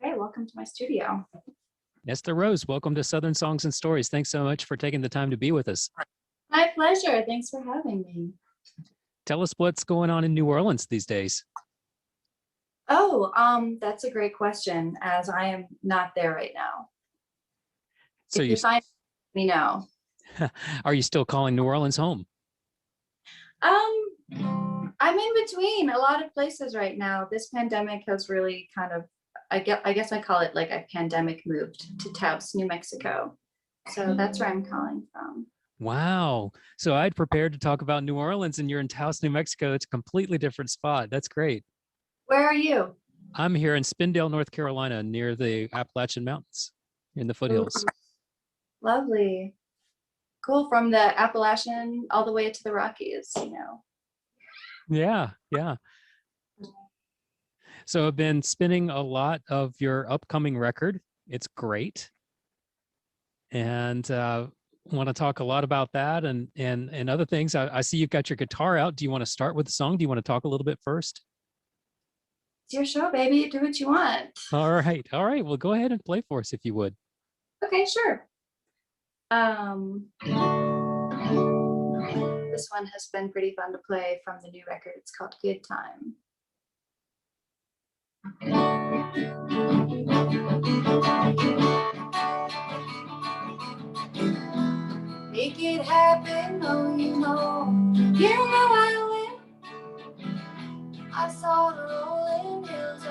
Hey, welcome to my studio. Esther Rose, welcome to Southern Songs and Stories. Thanks so much for taking the time to be with us. My pleasure. Thanks for having me. Tell us what's going on in New Orleans these days. Oh, that's a great question, as I am not there right now. So If you find me know. Are you still calling New Orleans home? I'm in between a lot of places right now. This pandemic has really kind of, I guess I call it like a pandemic moved to Taos, New Mexico. So that's where I'm calling from. Wow. So I'd prepared to talk about New Orleans and you're in Taos, New Mexico. It's a completely different spot. That's great. Where are you? I'm here in Spindale, North Carolina, near the Appalachian Mountains in the foothills. Ooh, lovely. Cool. From the Appalachian all the way to the Rockies, you know. Yeah, yeah. So I've been spinning a lot of your upcoming record. It's great. And want to talk a lot about that and other things. I see you've got your guitar out. Do you want to start with the song? Do you want to talk a little bit first? It's your show, baby. Do what you want. All right. All right. Well, go ahead and play for us if you would. Okay, sure. This one has been pretty fun to play from the new record. It's called Good Time. Make it happen, oh you know I will. I saw the rolling hills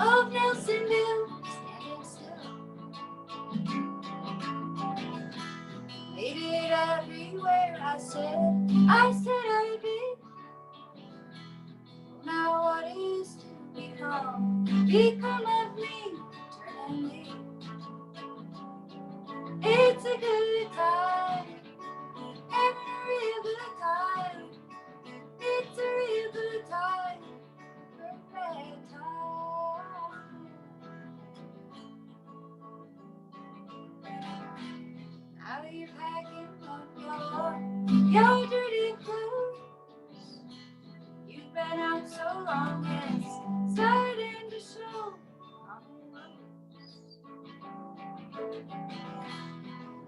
of Nelsonville standing still. Made it everywhere I said I'd be. Now what is to become of me, eternally. It's a good time, having a real good time. It's a real good time, perfect time. Now you're packing up your dirty clothes. You've been out so long, it's starting to show.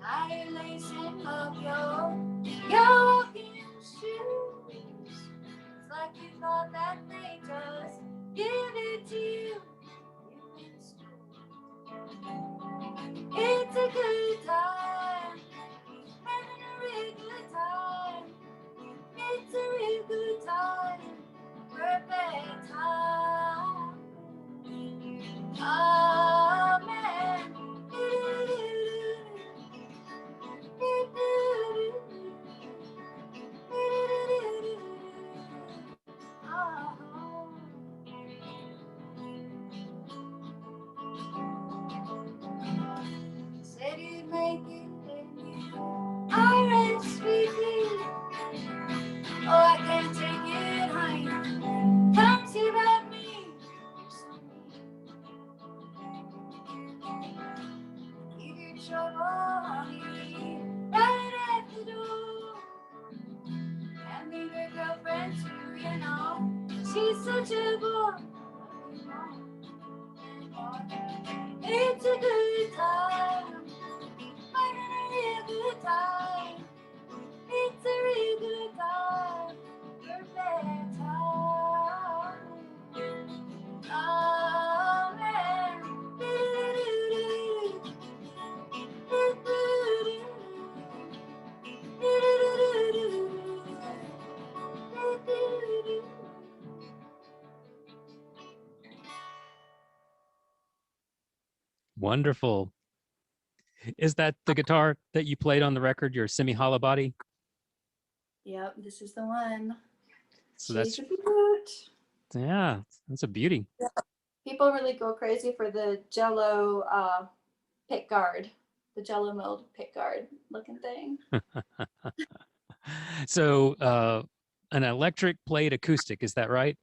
Now you're lacing up your walking shoes. It's like you thought that they just give it to you. It's a good time, having a real good time. It's a real good time, perfect time. Amen. Said you'd make it and you RSVP. Oh, I can't take it, honey. Come see about me. Leave your trouble, honey, right at the door. And leave your girlfriend too, you know. She's such a bore. It's a good time, having a real good time. It's a real good time, perfect time. Amen. Wonderful. Is that the guitar that you played on the record, your semi-hollow body? Yep, this is the one. So She's that's, a beaut. yeah, that's a beauty. People really go crazy for the Jello pick guard, the Jello mold pick guard looking thing. So an electric played acoustic, is that right?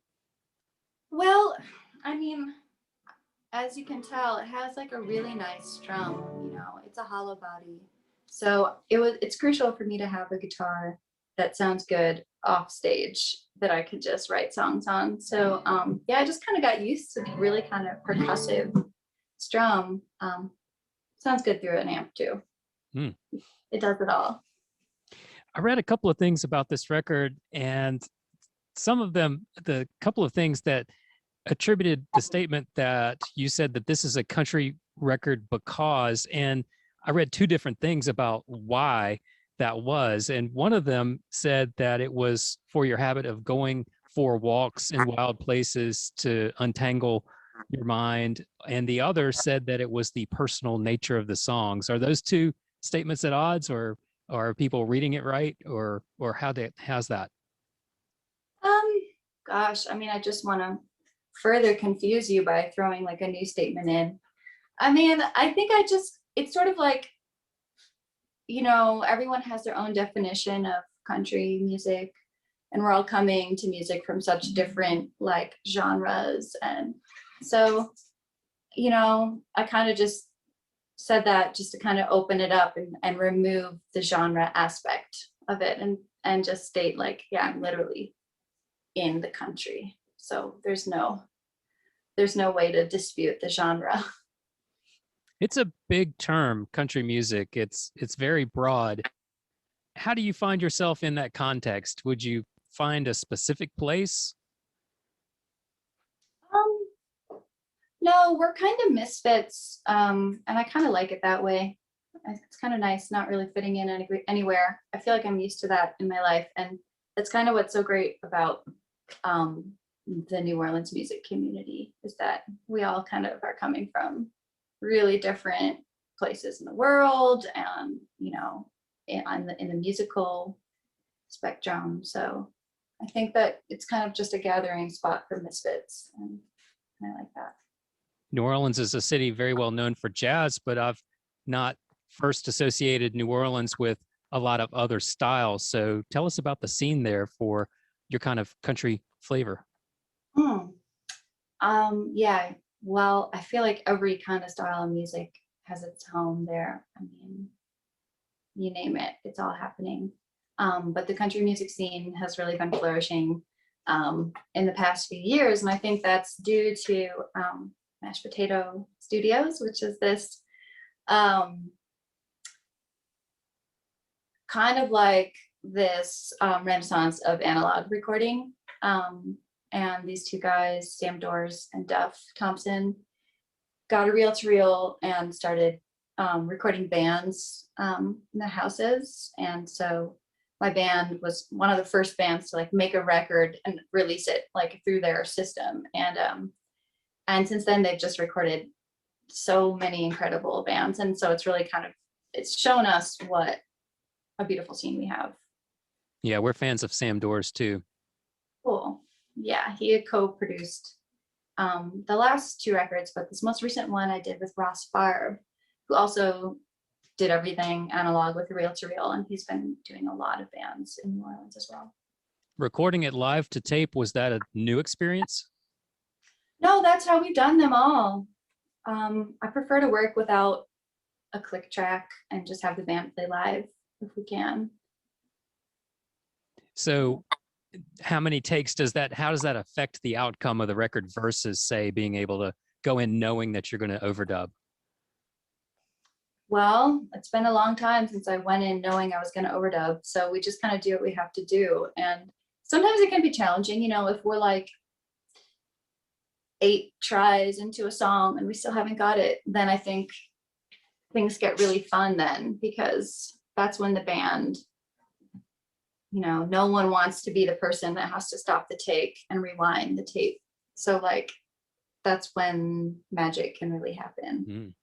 Well, I mean, as you can tell, it has like a really nice strum, you know, it's a hollow body. So it's crucial for me to have a guitar that sounds good off stage that I could just write songs on. So yeah, I just kind of got used to the really kind of percussive strum. Sounds good through an amp too. Hmm. It does it all. I read a couple of things about this record, and some of them, the couple of things that attributed the statement that you said that this is a country record because, and I read two different things about why that was. And one of them said that it was for your habit of going for walks in wild places to untangle your mind. And the other said that it was the personal nature of the songs. Are those two statements at odds, or are people reading it right, or how's that? Um, Gosh, I mean, I just want to further confuse you by throwing like a new statement in. I mean, I think it's sort of like, everyone has their own definition of country music, and we're all coming to music from such different like genres. And so, I kind of just said that just to kind of open it up and remove the genre aspect of it, and just state like, yeah, I'm literally in the country. So there's no way to dispute the genre. It's a big term, country music. It's very broad. How do you find yourself in that context? Would you find a specific place? No, we're kind of misfits, and I kind of like it that way. It's kind of nice not really fitting in anywhere. I feel like I'm used to that in my life, and that's kind of what's so great about the New Orleans music community, is that we all kind of are coming from really different places in the world, and in the musical spectrum. So I think that it's kind of just a gathering spot for misfits, and I like that. New Orleans is a city very well known for jazz, but I've not first associated New Orleans with a lot of other styles. So tell us about the scene there for your kind of country flavor. Hmm. Yeah. Well, I feel like every kind of style of music has its home there. I mean, you name it, it's all happening. But the country music scene has really been flourishing in the past few years, and I think that's due to Mashed Potato Studios, which is this kind of like this renaissance of analog recording. And these two guys, Sam Dors and Duff Thompson, got a reel-to-reel and started recording bands in their houses. And so my band was one of the first bands to like make a record and release it like through their system. And since then they've just recorded so many incredible bands. And so it's really it's shown us what a beautiful scene we have. Yeah, we're fans of Sam Dors too. Cool. Yeah, he had co-produced the last two records, but this most recent one I did with Ross Barb, who also did everything analog with reel-to-reel, and he's been doing a lot of bands in New Orleans as well. Recording it live to tape, was that a new experience? No, that's how we've done them all. I prefer to work without a click track and just have the band play live if we can. So how many takes how does that affect the outcome of the record versus, say, being able to go in knowing that you're going to overdub? Well, it's been a long time since I went in knowing I was going to overdub. So we just kind of do what we have to do. And sometimes it can be challenging, if we're like 8 tries into a song and we still haven't got it, then I think things get really fun then, because that's when the band, no one wants to be the person that has to stop the take and rewind the tape. So like, that's when magic can really happen. Mm.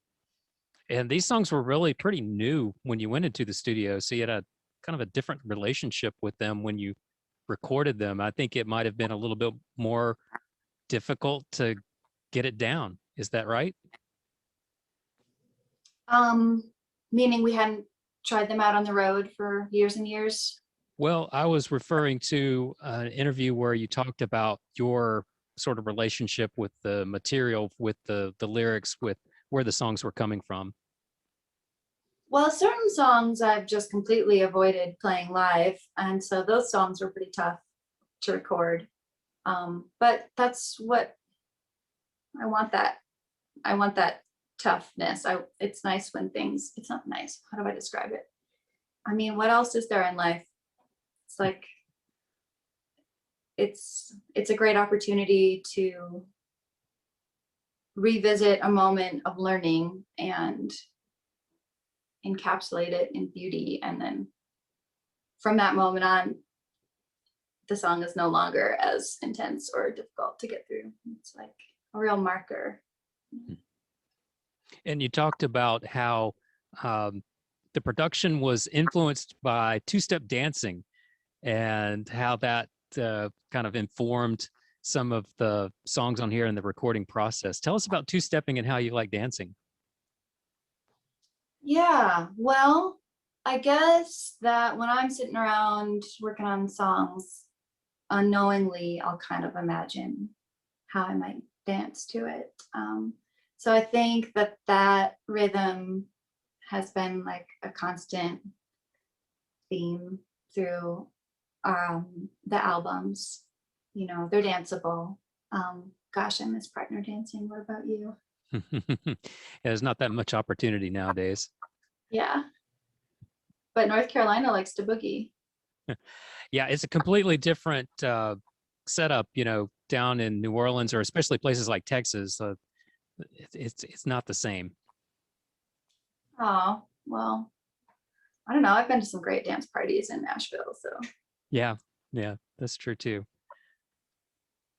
And these songs were really pretty new when you went into the studio. So you had a kind of a different relationship with them when you recorded them. I think it might have been a little bit more difficult to get it down. Is that right? Meaning we hadn't tried them out on the road for years and years. Well, I was referring to an interview where you talked about your sort of relationship with the material, with the lyrics, with where the songs were coming from. Well, certain songs I've just completely avoided playing live, and so those songs were pretty tough to record. But that's what I want. I want that toughness. It's nice when things. It's not nice. How do I describe it? I mean, what else is there in life? It's like it's a great opportunity to revisit a moment of learning and encapsulate it in beauty, and then from that moment on, the song is no longer as intense or difficult to get through. It's like a real marker. And you talked about how the production was influenced by two-step dancing and how that kind of informed some of the songs on here in the recording process. Tell us about two-stepping and how you like dancing. Yeah, well, I guess that when I'm sitting around working on songs, unknowingly, I'll kind of imagine how I might dance to it. So I think that rhythm has been like a constant theme through the albums. You know, they're danceable. Gosh, I miss partner dancing. What about you? Yeah, there's not that much opportunity nowadays. Yeah, but North Carolina likes to boogie. Yeah, it's a completely different setup, you know, down in New Orleans or especially places like Texas. It's not the same. Oh, well, I don't know. I've been to some great dance parties in Nashville, so. Yeah, yeah, that's true too.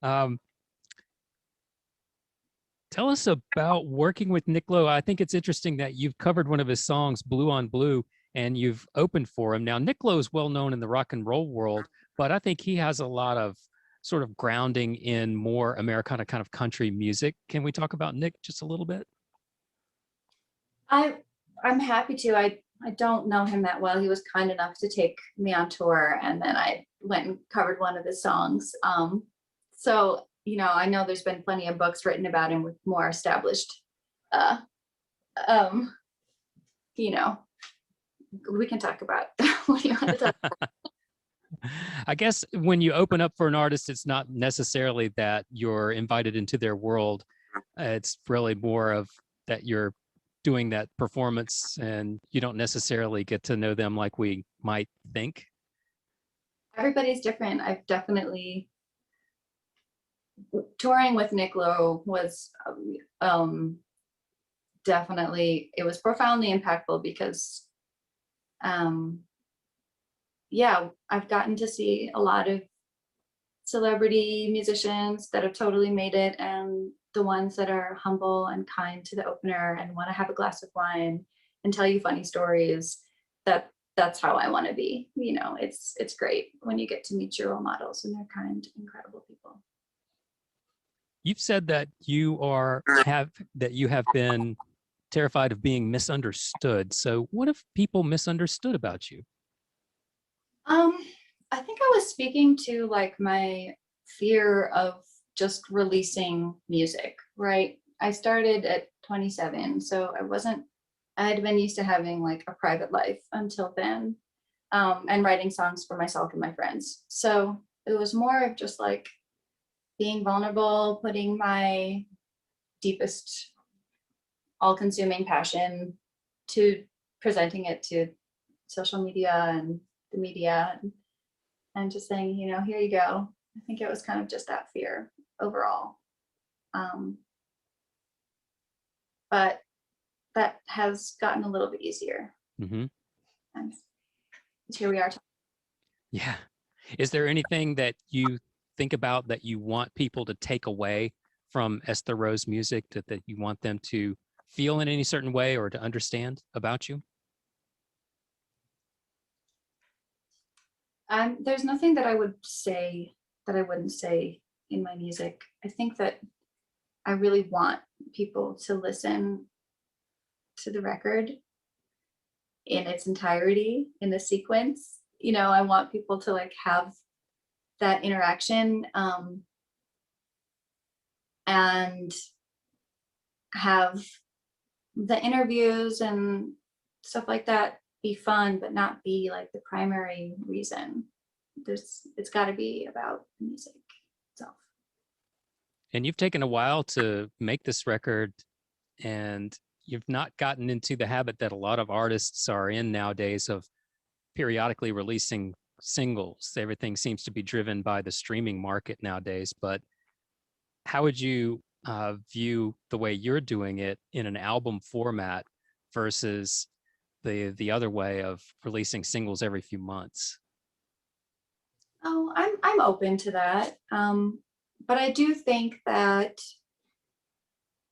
Um, Tell us about working with Nickelo. I think it's interesting that you've covered one of his songs, Blue on Blue, and you've opened for him. Now, Nickelo is well known in the rock and roll world, but I think he has a lot of sort of grounding in more Americana kind of country music. Can we talk about Nick just a little bit? I'm happy to. I don't know him that well. He was kind enough to take me on tour, and then I went and covered one of his songs. So you know, I know there's been plenty of books written about him with more established. Uh, um, you know, we can talk about what do you want to talk about? I guess when you open up for an artist, it's not necessarily that you're invited into their world. It's really more of that you're doing that performance and you don't necessarily get to know them like we might think. Everybody's different. I've definitely touring with Nickelo was definitely, it was profoundly impactful because um yeah, I've gotten to see a lot of celebrity musicians that have totally made it, and the ones that are humble and kind to the opener and want to have a glass of wine and tell you funny stories. That's how I want to be. You know, it's great when you get to meet your role models and they're kind, incredible people. You've said that you have been terrified of being misunderstood. So what if people misunderstood about you? Um, I think I was speaking to like my fear of just releasing music, right? I started at 27, so I had been used to having like a private life until then, and writing songs for myself and my friends. So it was more of just like being vulnerable, putting my deepest, all-consuming passion to presenting it to social media and the media, and just saying, you know, here you go. I think it was kind of just that fear overall. Um, but that has gotten a little bit easier. Mm-hmm. And here we are. Yeah. Is there anything that you think about that you want people to take away from Esther Rose music that you want them to feel in any certain way or to understand about you? There's nothing that I would say that I wouldn't say in my music. I think that I really want people to listen to the record in its entirety in the sequence. You know, I want people to like have that interaction, and have the interviews and stuff like that be fun, but not be like the primary reason. It's got to be about the music itself. And you've taken a while to make this record, and you've not gotten into the habit that a lot of artists are in nowadays of periodically releasing singles. Everything seems to be driven by the streaming market nowadays. But how would you view the way you're doing it in an album format versus the other way of releasing singles every few months? Oh, I'm open to that. But I do think that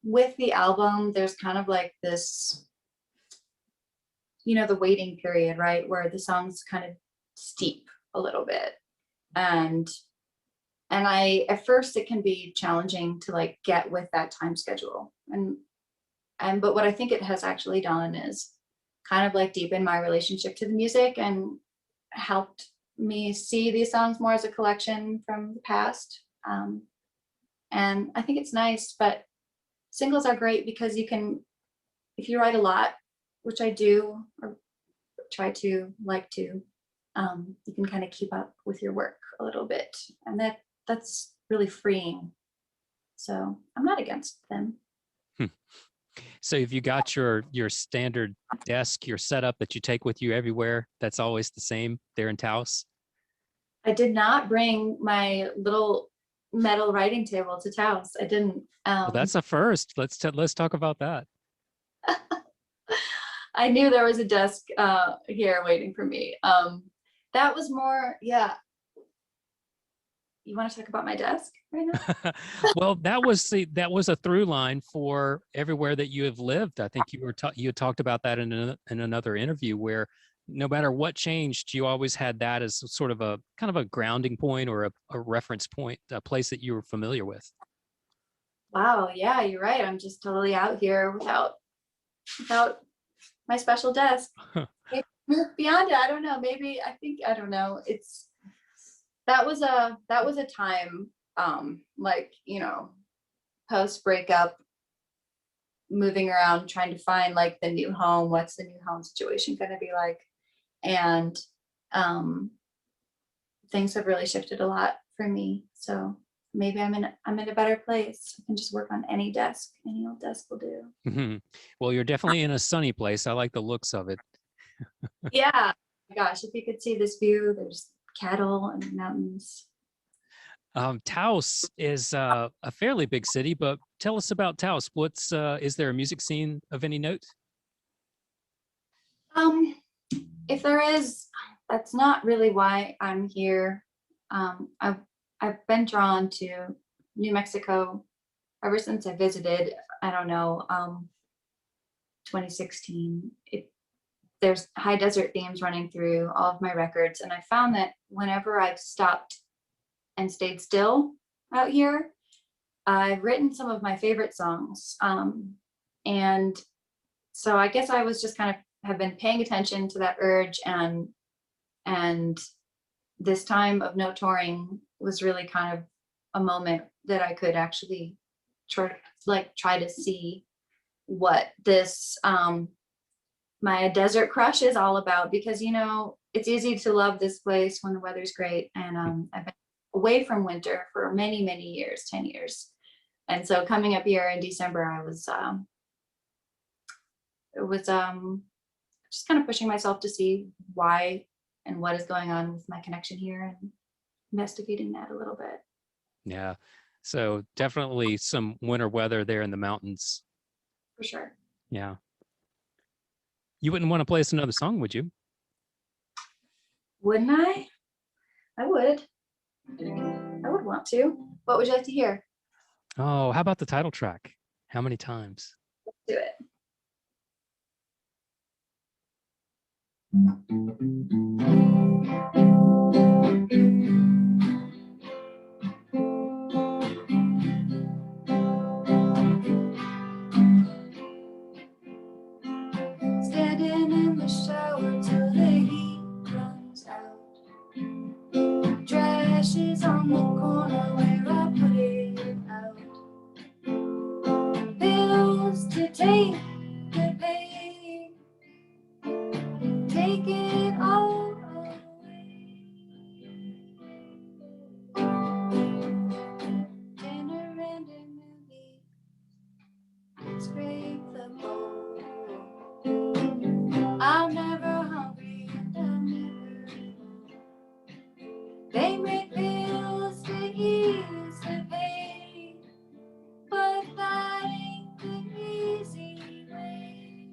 with the album, there's kind of like this, the waiting period, right? Where the songs kind of steep a little bit. And at first it can be challenging to like get with that time schedule. But what I think it has actually done is kind of like deepen my relationship to the music and helped me see these songs more as a collection from the past. And I think it's nice, but singles are great because you can, if you write a lot, which I do, or try to like to, you can kind of keep up with your work a little bit. And that's really freeing. So I'm not against them. So have you got your standard desk, your setup that you take with you everywhere? That's always the same there in Taos? I did not bring my little metal writing table to Taos. I didn't. Well, that's a first. Let's talk about that. I knew there was a desk here waiting for me. That was more, yeah. You want to talk about my desk right now? Well, that was a through line for everywhere that you have lived. I think you had talked about that in another interview, where no matter what changed, you always had that as sort of a kind of a grounding point or a reference point, a place that you were familiar with. Wow, yeah, you're right. I'm just totally out here without my special desk. Maybe beyond it, I don't know. Maybe I don't know. That was a time like, post breakup, moving around trying to find like the new home. What's the new home situation going to be like? And things have really shifted a lot for me. So maybe I'm in a better place. I can just work on any desk. Any old desk will do. Mm-hmm. Well, you're definitely in a sunny place. I like the looks of it. Yeah. Oh my gosh, if you could see this view, there's cattle and mountains. Taos is a fairly big city, but tell us about Taos. Is there a music scene of any note? If there is, that's not really why I'm here. I've been drawn to New Mexico ever since I visited. I don't know, 2016. There's high desert themes running through all of my records, and I found that whenever I've stopped and stayed still out here, I've written some of my favorite songs. And so I guess I was just kind of have been paying attention to that urge, and this time of no touring was really kind of a moment that I could actually try to see what this my desert crush is all about, because it's easy to love this place when the weather's great, and I've been away from winter for many years, 10 years, and so coming up here in December, I was just kind of pushing myself to see why and what is going on with my connection here, and investigating that a little bit. Yeah, so definitely some winter weather there in the mountains. For sure. Yeah. You wouldn't want to play us another song, would you? Wouldn't I? I would. I would want to. What would you like to hear? Oh, how about the title track? How many times? Let's do it. Standing in the shower till the heat runs out. Trash is on the corner where I put it out. Bills to take, the pain. They make pills to ease the pain, but that ain't the easy way.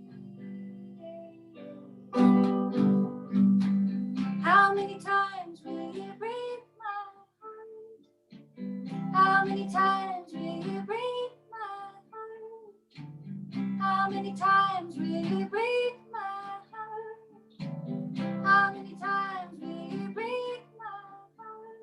How many times will you break my heart? How many times will you break my heart? How many times will you break my heart? How many times will you break my heart?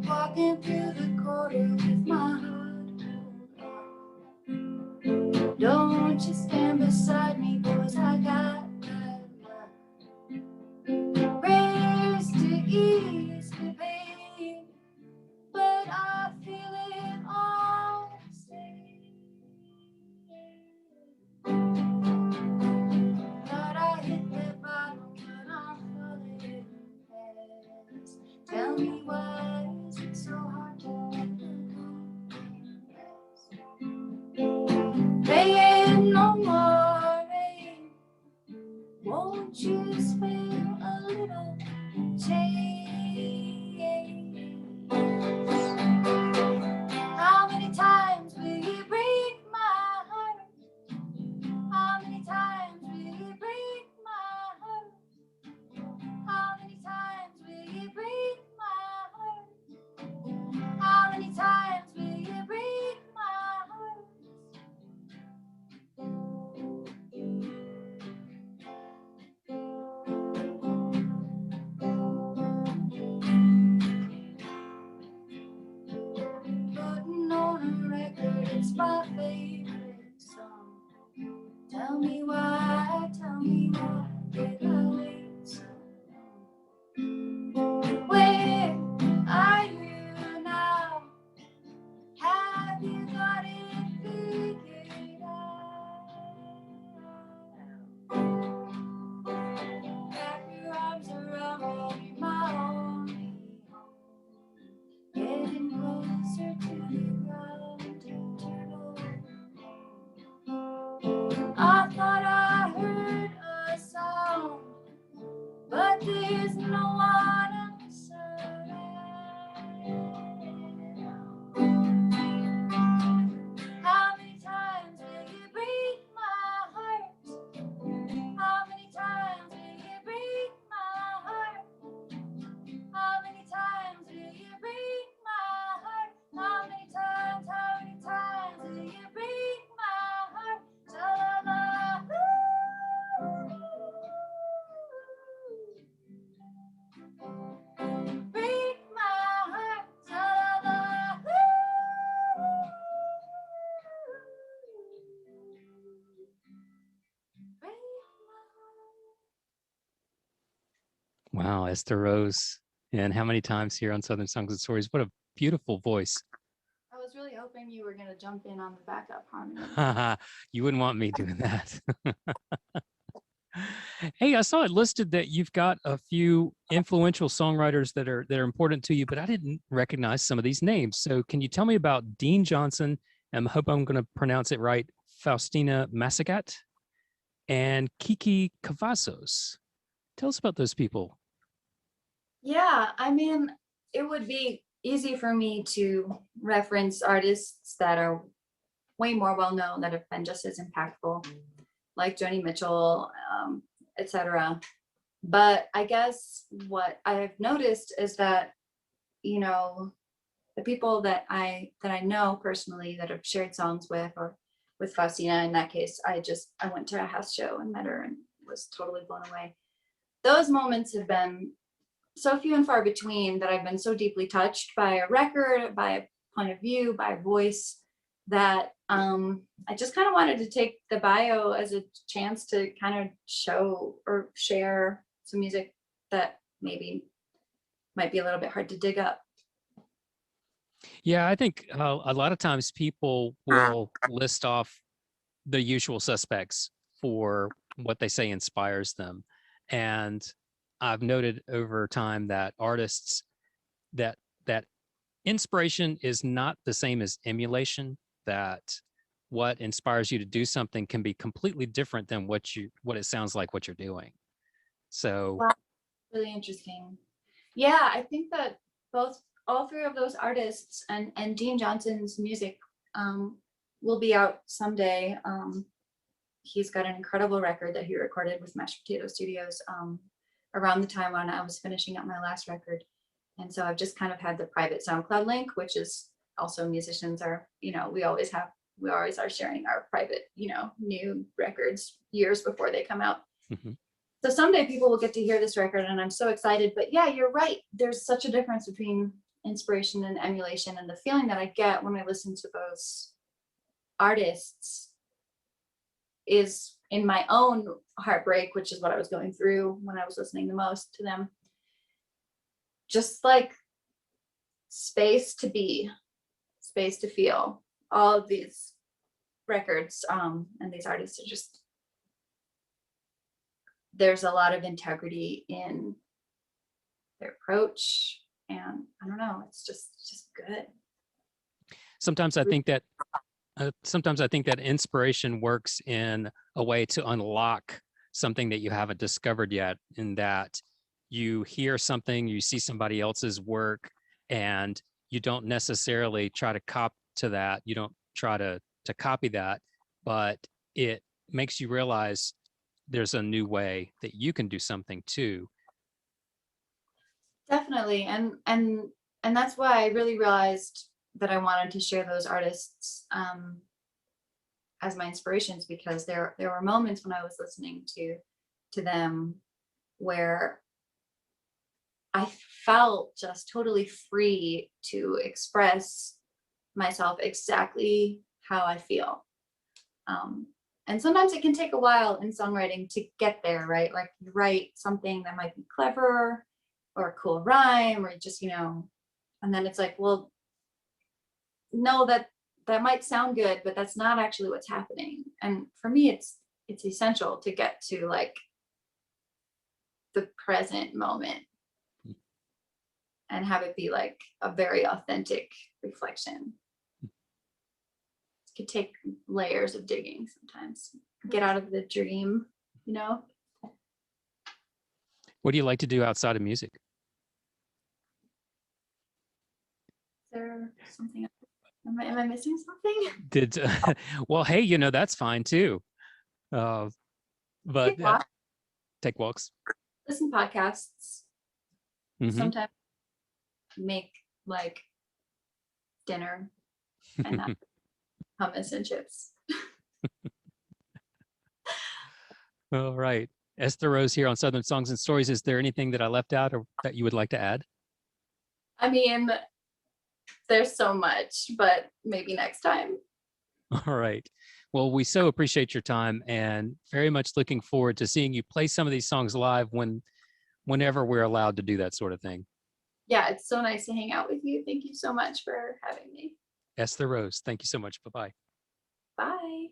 Walking through the corridor with my heart pulled up. Don't you stand beside me, 'cause I got that love. Prayers to ease the pain, but I feel it all stay. Thought I hit the bottom, but I'm falling fast. Tell me, why is it so hard to get the compass? Rain, no more rain. Won't you spare a little change? How many times will you break my heart? How many times will you break my heart? How many times will you break my heart? How many times will you break my heart? Putting on a record, it's my favorite song. Tell me why did I wait so long? Where are you now? Have you got it figured out? Wrap your arms around me, my only home. Getting closer to the ground, turtle. I thought I heard a sound, but there's no one else around. How many times will you break my heart? How many times will you break my heart? How many times will you break my heart? How many times will you break my heart? Ta-la-la, break my heart. Ta-la-la, break my heart. Wow, Esther Rose. And how many times here on Southern Songs and Stories? What a beautiful voice. I was really hoping you were going to jump in on the backup harmony. You wouldn't want me doing that. Hey, I saw it listed that you've got a few influential songwriters that are important to you, but I didn't recognize some of these names. So can you tell me about Dean Johnson? I hope I'm going to pronounce it right. Faustina Massagat and Kiki Cavazos. Tell us about those people. Yeah, I mean, it would be easy for me to reference artists that are way more well known, that have been just as impactful, like Joni Mitchell, etc. But I guess what I've noticed is that, you know, the people that I know personally that I've shared songs with, or with Faustina in that case, I went to a house show and met her and was totally blown away. Those moments have been so few and far between, that I've been so deeply touched by a record, by a point of view, by a voice, that I just kind of wanted to take the bio as a chance to kind of show or share some music that maybe might be a little bit hard to dig up. Yeah, I think a lot of times people will list off the usual suspects for what they say inspires them. And I've noted over time that artists that inspiration is not the same as emulation, that what inspires you to do something can be completely different than what it sounds like what you're doing. So Wow, really interesting. Yeah, I think that all three of those artists and Dean Johnson's music will be out someday. He's got an incredible record that he recorded with Mashed Potato Studios around the time when I was finishing up my last record. And so I've just kind of had the private SoundCloud link, which is also musicians are, we always are sharing our private, new records years before they come out. mhm. So someday people will get to hear this record and I'm so excited. But yeah, you're right. There's such a difference between inspiration and emulation, and the feeling that I get when I listen to those artists is in my own heartbreak, which is what I was going through when I was listening the most to them. Just like space to be, space to feel. All of these records and these artists are just, there's a lot of integrity in their approach, and I don't know, it's just good. Sometimes I think that inspiration works in a way to unlock something that you haven't discovered yet, in that you hear something, you see somebody else's work, and you don't necessarily try to cop to that. You don't try to copy that, but it makes you realize there's a new way that you can do something too. Definitely, and that's why I really realized that I wanted to share those artists as my inspirations, because there were moments when I was listening to them where I felt just totally free to express myself exactly how I feel. And sometimes it can take a while in songwriting to get there, right? Like you write something that might be clever or a cool rhyme, or just, and then it's like, well, no, that might sound good, but that's not actually what's happening. And for me, it's essential to get to like the present moment and have it be like a very authentic reflection. It could take layers of digging sometimes. Get out of the dream, What do you like to do outside of music? Is there something? Am I missing something? Well, hey, that's fine too. But take walks. Listen to podcasts. Mhm. Sometimes make like dinner and not hummus and chips. All right. Esther Rose here on Southern Songs and Stories. Is there anything that I left out or that you would like to add? I mean, there's so much, but maybe next time. All right. Well, we so appreciate your time and very much looking forward to seeing you play some of these songs live whenever we're allowed to do that sort of thing. Yeah, it's so nice to hang out with you. Thank you so much for having me. Esther Rose, thank you so much. Bye-bye. Bye.